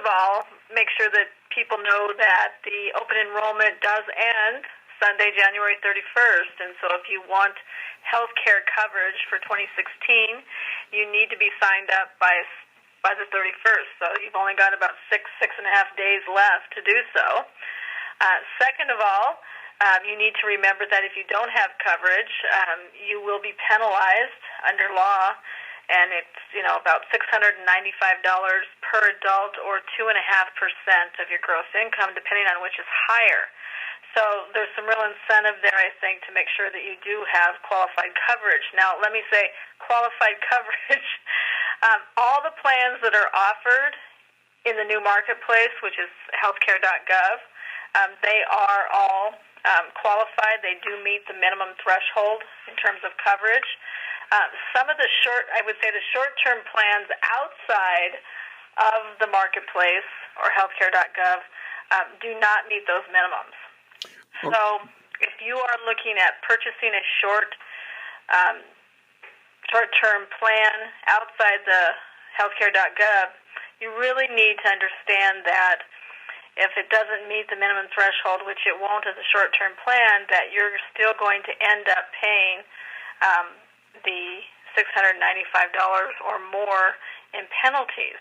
of all, make sure that people know that the open enrollment does end Sunday, January 31st. And so if you want health care coverage for 2016, you need to be signed up by the 31st. So you've only got about six and a half days left to do so. Second of all, you need to remember that if you don't have coverage, you will be penalized under law, and it's about $695 per adult, or 2.5% of your gross income, depending on which is higher. So there's some real incentive there, I think, to make sure that you do have qualified coverage. Now, let me say, qualified coverage, all the plans that are offered in the new marketplace, which is healthcare.gov, they are all qualified. They do meet the minimum threshold in terms of coverage. Some of the short-term plans outside of the marketplace or healthcare.gov do not meet those minimums. So if you are looking at purchasing a short-term plan outside the healthcare.gov, you really need to understand that if it doesn't meet the minimum threshold, which it won't as a short-term plan, that you're still going to end up paying the $695 or more in penalties.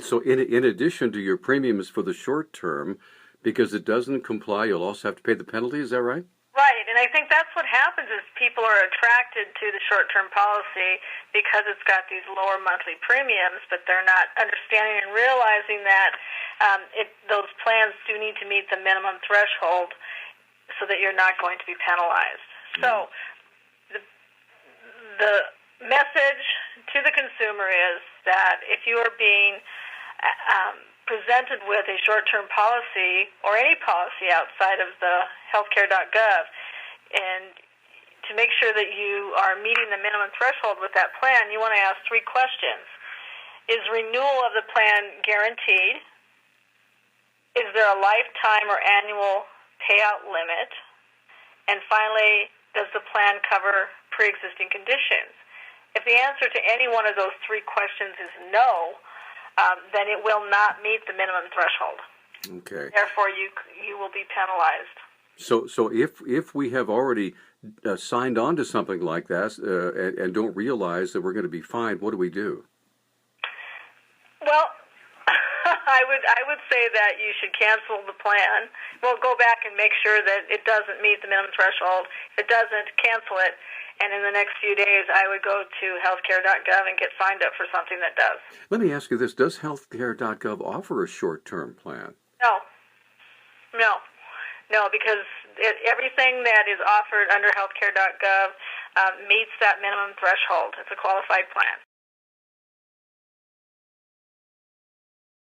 So in addition to your premiums for the short term, because it doesn't comply, you'll also have to pay the penalty, is that right? Right, and I think that's what happens is people are attracted to the short-term policy because it's got these lower monthly premiums, but they're not understanding and realizing that those plans do need to meet the minimum threshold so that you're not going to be penalized. So the message to the consumer is that if you are being presented with a short-term policy or any policy outside of the healthcare.gov, and to make sure that you are meeting the minimum threshold with that plan, you want to ask 3 questions. Is renewal of the plan guaranteed? Is there a lifetime or annual payout limit? And finally, does the plan cover pre-existing conditions? If the answer to any one of those 3 questions is no, then it will not meet the minimum threshold. Okay. Therefore, you will be penalized. So if we have already signed on to something like that and don't realize that we're going to be fined, what do we do? Well, I would say that you should cancel the plan. Well, go back and make sure that it doesn't meet the minimum threshold. If it doesn't, cancel it. And in the next few days, I would go to healthcare.gov and get signed up for something that does. Let me ask you this. Does healthcare.gov offer a short-term plan? No, because everything that is offered under healthcare.gov meets that minimum threshold. It's a qualified plan.